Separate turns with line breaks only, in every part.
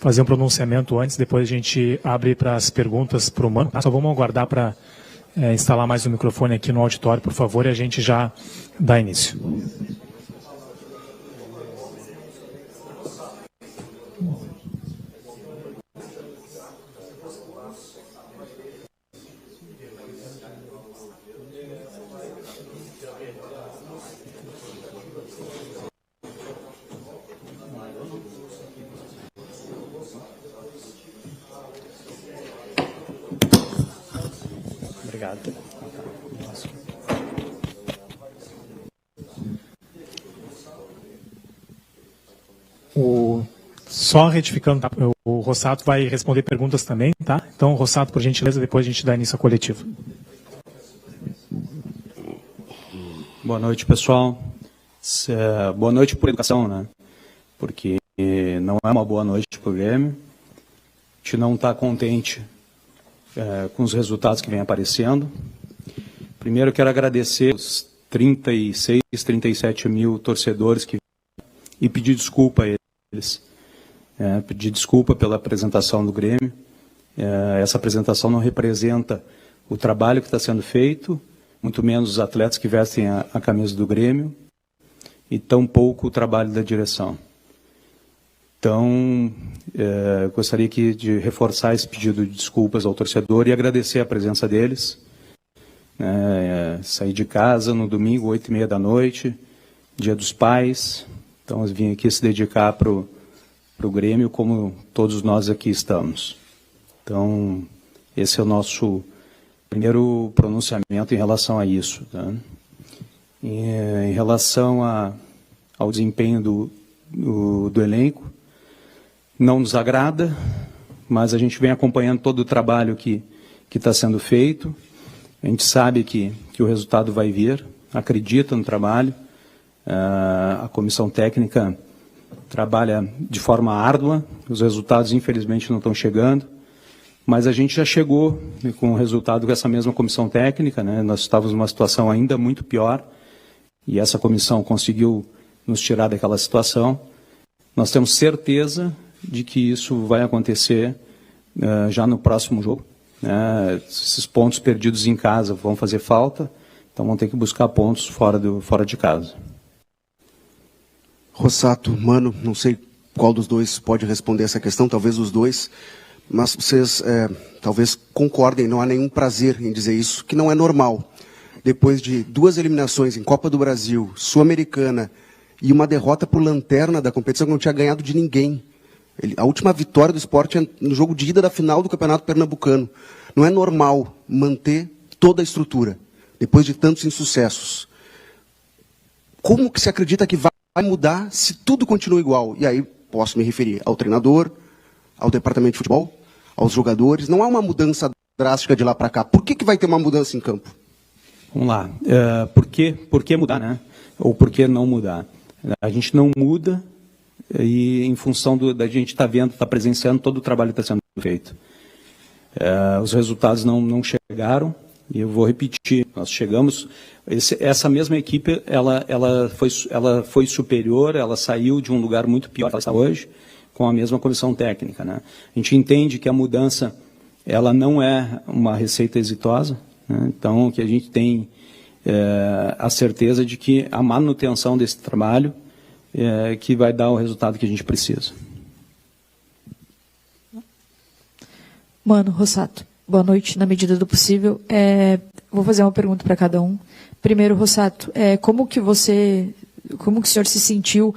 fazer um pronunciamento antes, depois a gente abre para as perguntas para o Mano. Só vamos aguardar para instalar mais um microfone aqui no auditório, por favor, e a gente já dá início. Obrigado. Só retificando, tá? O Rossato vai responder perguntas também, tá? Então, Rossato, por gentileza, depois a gente dá início à coletiva.
Boa noite, pessoal. Boa noite por educação, né? Porque não é uma boa noite para o Grêmio. A gente não está contente com os resultados que vêm aparecendo. Primeiro, eu quero agradecer os 36, 37 mil torcedores e pedir desculpa a eles. Pedir desculpa pela apresentação do Grêmio. Essa apresentação não representa o trabalho que está sendo feito, muito menos os atletas que vestem a camisa do Grêmio, e tampouco o trabalho da direção. Então, gostaria de reforçar esse pedido de desculpas ao torcedor e agradecer a presença deles. Saí de casa no domingo, 8h30 da noite, Dia dos Pais. Então, eu vim aqui se dedicar para o Grêmio, como todos nós aqui estamos. Então, esse é o nosso primeiro pronunciamento em relação a isso. Tá? Em relação ao desempenho do elenco, não nos agrada, mas a gente vem acompanhando todo o trabalho que está sendo feito. A gente sabe que o resultado vai vir, acredita no trabalho. A comissão técnica trabalha de forma árdua, os resultados infelizmente não estão chegando, mas a gente já chegou com o resultado com essa mesma comissão técnica, né? Nós estávamos numa situação ainda muito pior e essa comissão conseguiu nos tirar daquela situação. Nós temos certeza de que isso vai acontecer já no próximo jogo. Esses pontos perdidos em casa vão fazer falta, então vão ter que buscar pontos fora de casa.
Rossato, Mano, não sei qual dos dois pode responder essa questão, talvez os dois, mas vocês talvez concordem, não há nenhum prazer em dizer isso, que não é normal. Depois de 2 eliminações em Copa do Brasil, Sul-Americana e uma derrota por lanterna da competição que não tinha ganhado de ninguém. A última vitória do Sport é no jogo de ida da final do Campeonato Pernambucano. Não é normal manter toda a estrutura, depois de tantos insucessos. Como que se acredita que vai mudar se tudo continua igual? E aí posso me referir ao treinador, ao departamento de futebol, aos jogadores. Não há uma mudança drástica de lá para cá. Por que vai ter uma mudança em campo?
Vamos lá. Por que mudar, né? Ou por que não mudar? A gente não muda e em função da gente estar vendo, estar presenciando todo o trabalho que está sendo feito. Os resultados não chegaram, e eu vou repetir, nós chegamos, essa mesma equipe, ela foi superior, ela saiu de um lugar muito pior que ela está hoje, com a mesma comissão técnica, né? A gente entende que a mudança, ela não é uma receita exitosa, né? Então, que a gente tem a certeza de que a manutenção desse trabalho que vai dar o resultado que a gente precisa.
Mano, Rossato, boa noite, na medida do possível. Vou fazer uma pergunta para cada um. Primeiro, Rossato, como que o senhor se sentiu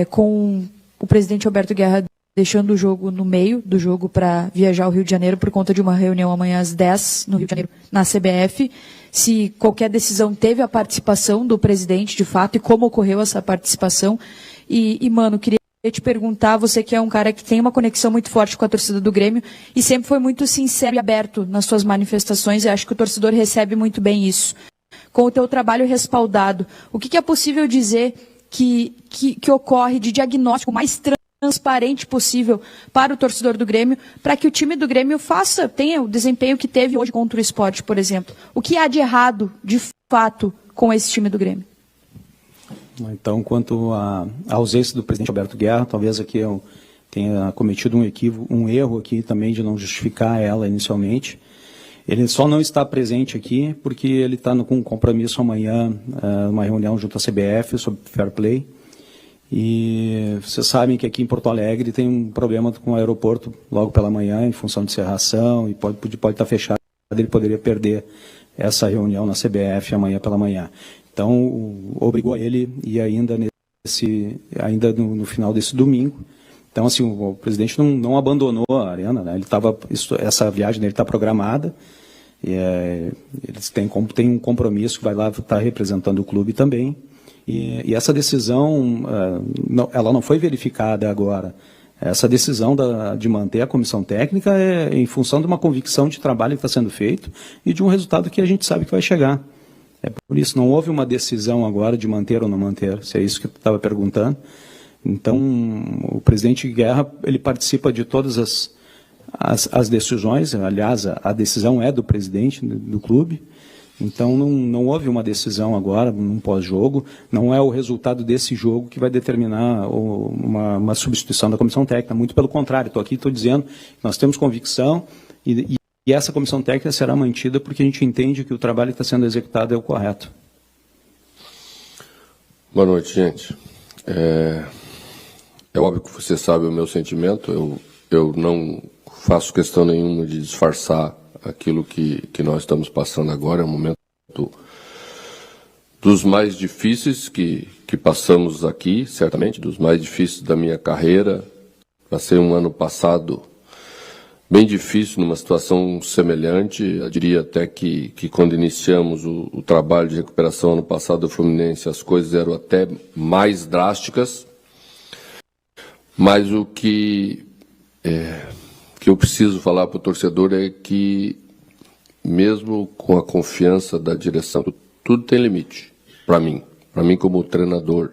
com o presidente Alberto Guerra deixando o jogo no meio do jogo para viajar ao Rio de Janeiro por conta de uma reunião amanhã às 10 no Rio de Janeiro, na CBF? Se qualquer decisão teve a participação do presidente, de fato, e como ocorreu essa participação. E Mano, queria te perguntar, você que é um cara que tem uma conexão muito forte com a torcida do Grêmio e sempre foi muito sincero e aberto nas suas manifestações, e acho que o torcedor recebe muito bem isso. Com o teu trabalho respaldado, o que é possível dizer que ocorre de diagnóstico mais transparente possível para o torcedor do Grêmio, para que o time do Grêmio tenha o desempenho que teve hoje contra o Sport, por exemplo? O que há de errado, de fato, com esse time do Grêmio?
Então, quanto à ausência do presidente Alberto Guerra, talvez aqui eu tenha cometido um erro aqui também de não justificar ela inicialmente. Ele só não está presente aqui porque ele está com um compromisso amanhã, uma reunião junto à CBF sobre fair play. E vocês sabem que aqui em Porto Alegre tem um problema com o aeroporto logo pela manhã, em função de cerração, e pode estar fechado, ele poderia perder essa reunião na CBF amanhã pela manhã. Então, obrigou a ele e ainda no final desse domingo. Então, assim, o presidente não abandonou a Arena, né? Essa viagem dele está programada. Eles têm um compromisso que vai lá estar representando o clube também. E essa decisão, ela não foi verificada agora. Essa decisão de manter a comissão técnica é em função de uma convicção de trabalho que está sendo feito e de um resultado que a gente sabe que vai chegar. É por isso, não houve uma decisão agora de manter ou não manter, se é isso que tu estava perguntando. Então, o presidente Guerra, ele participa de todas as decisões, aliás, a decisão é do presidente do clube, então não houve uma decisão agora, num pós-jogo, não é o resultado desse jogo que vai determinar uma substituição da comissão técnica, muito pelo contrário, estou dizendo que nós temos convicção e essa comissão técnica será mantida porque a gente entende que o trabalho que está sendo executado é o correto.
Boa noite, gente. É óbvio que você sabe o meu sentimento, eu não faço questão nenhuma de disfarçar aquilo que nós estamos passando agora. É um momento dos mais difíceis que passamos aqui, certamente, dos mais difíceis da minha carreira. Passei um ano passado bem difícil, numa situação semelhante. Eu diria até que quando iniciamos o trabalho de recuperação ano passado do Fluminense, as coisas eram até mais drásticas. Mas o que eu preciso falar para o torcedor é que, mesmo com a confiança da direção, tudo tem limite para mim como treinador,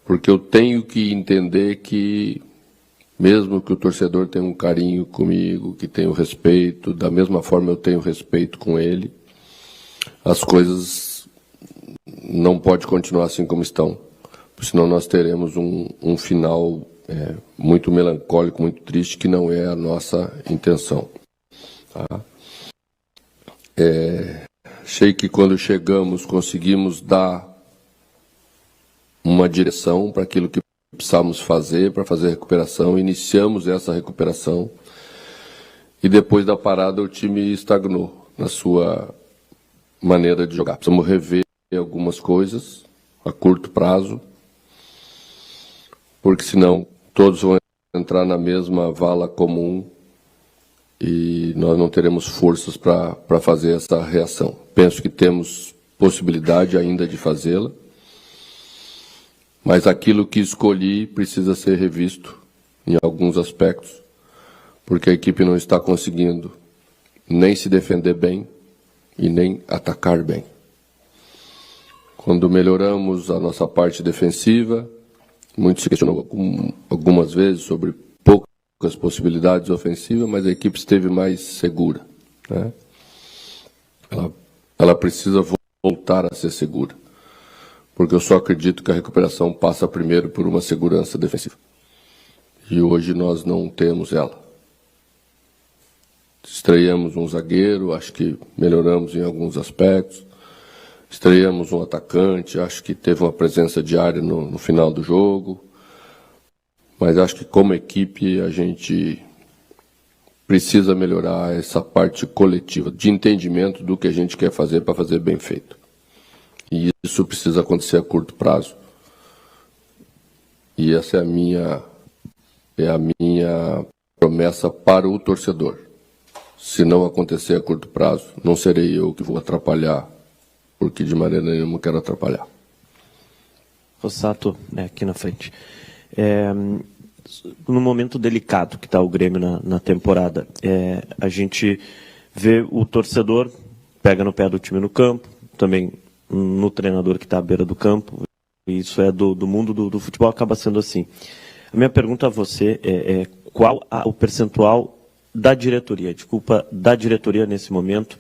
porque eu tenho que entender que, mesmo que o torcedor tenha um carinho comigo, que tenha o respeito, da mesma forma eu tenho respeito com ele, as coisas não podem continuar assim como estão, senão nós teremos um final muito melancólico, muito triste, que não é a nossa intenção. Tá? Achei que quando chegamos conseguimos dar uma direção para aquilo que precisávamos fazer, para fazer a recuperação. Iniciamos essa recuperação e depois da parada o time estagnou na sua maneira de jogar. Precisamos rever algumas coisas a curto prazo, porque senão todos vão entrar na mesma vala comum e nós não teremos forças para fazer essa reação. Penso que temos possibilidade ainda de fazê-la, mas aquilo que escolhi precisa ser revisto em alguns aspectos, porque a equipe não está conseguindo nem se defender bem e nem atacar bem. Quando melhoramos a nossa parte defensiva, muito se questionou algumas vezes sobre poucas possibilidades ofensivas, mas a equipe esteve mais segura, né? Ela precisa voltar a ser segura, porque eu só acredito que a recuperação passa primeiro por uma segurança defensiva. E hoje nós não temos ela. Estreamos um zagueiro, acho que melhoramos em alguns aspectos. Estreamos um atacante, acho que teve uma presença diária no final do jogo. Mas acho que como equipe a gente precisa melhorar essa parte coletiva, de entendimento do que a gente quer fazer para fazer bem feito. E isso precisa acontecer a curto prazo. E essa é a minha promessa para o torcedor. Se não acontecer a curto prazo, não serei eu que vou atrapalhar, porque de maneira nenhuma quero atrapalhar.
Rossato, aqui na frente. No momento delicado que está o Grêmio na temporada, a gente vê o torcedor pega no pé do time no campo, também no treinador que está à beira do campo, e isso é do mundo do futebol, acaba sendo assim. A minha pergunta a você é qual o percentual da diretoria, da diretoria nesse momento.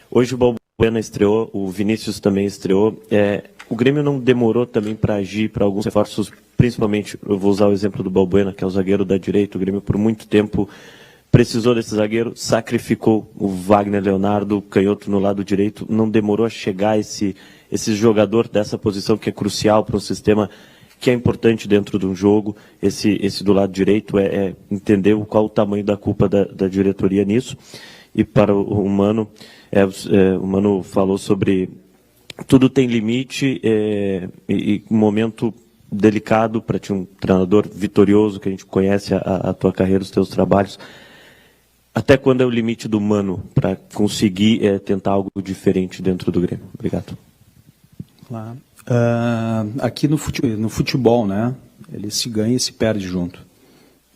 Hoje o Balbuena estreou, o Vinícius também estreou. O Grêmio não demorou também para agir para alguns reforços, principalmente, eu vou usar o exemplo do Balbuena, que é o zagueiro da direita. O Grêmio por muito tempo precisou desse zagueiro, sacrificou o Wagner Leonardo, canhoto no lado direito, não demorou a chegar esse jogador dessa posição que é crucial para um sistema que é importante dentro de um jogo. Esse do lado direito é entender qual o tamanho da culpa da diretoria nisso. E para o Mano, o Mano falou sobre tudo tem limite e um momento delicado para ti, um treinador vitorioso, que a gente conhece a tua carreira, os teus trabalhos. Até quando é o limite do Mano para conseguir tentar algo diferente dentro do Grêmio? Obrigado.
Claro. Aqui no futebol, né, ele se ganha e se perde junto.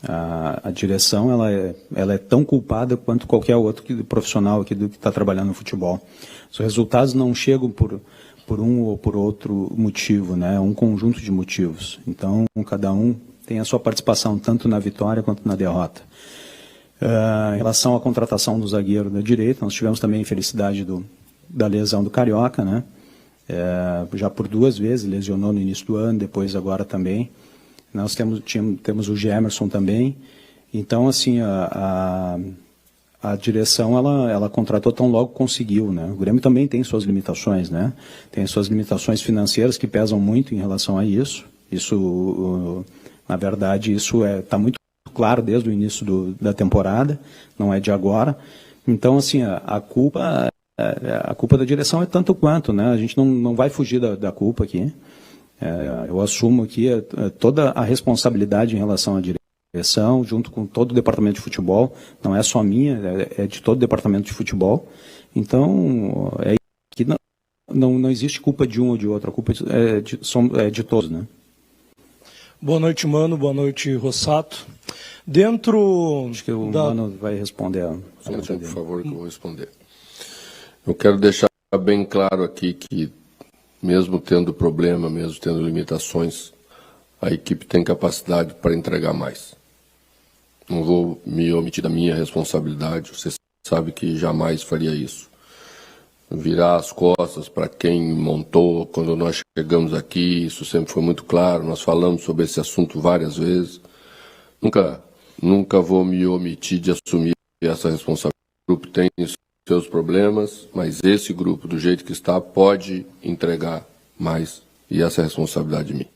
A direção ela é tão culpada quanto qualquer outro profissional aqui do que está trabalhando no futebol. Os resultados não chegam por um ou por outro motivo, né, é um conjunto de motivos. Então, cada um tem a sua participação tanto na vitória quanto na derrota. Em relação à contratação do zagueiro da direita, nós tivemos também a infelicidade da lesão do Carioca, né? Já por 2 vezes, lesionou no início do ano, depois agora também. Nós temos o Gemerson também. Então, assim, a direção, ela contratou tão logo conseguiu, né? O Grêmio também tem suas limitações, né? Tem suas limitações financeiras que pesam muito em relação a isso. Isso, na verdade, isso está muito claro desde o início da temporada, não é de agora. Então, assim, a culpa da direção é tanto quanto, né? A gente não vai fugir da culpa aqui. Eu assumo aqui toda a responsabilidade em relação à direção, junto com todo o departamento de futebol. Não é só minha, é de todo o departamento de futebol. Então, que não existe culpa de um ou de outro, a culpa é de todos, né?
Boa noite, Mano. Boa noite, Rossato.
Acho que o Mano vai responder a pergunta dele.
Por favor, que eu vou responder. Eu quero deixar bem claro aqui que, mesmo tendo problema, mesmo tendo limitações, a equipe tem capacidade para entregar mais. Não vou me omitir da minha responsabilidade, você sabe que jamais faria isso. Virar as costas para quem montou, quando nós chegamos aqui, isso sempre foi muito claro, nós falamos sobre esse assunto várias vezes. Nunca vou me omitir de assumir essa responsabilidade. O grupo tem seus problemas, mas esse grupo, do jeito que está, pode entregar mais, e essa é a responsabilidade de mim.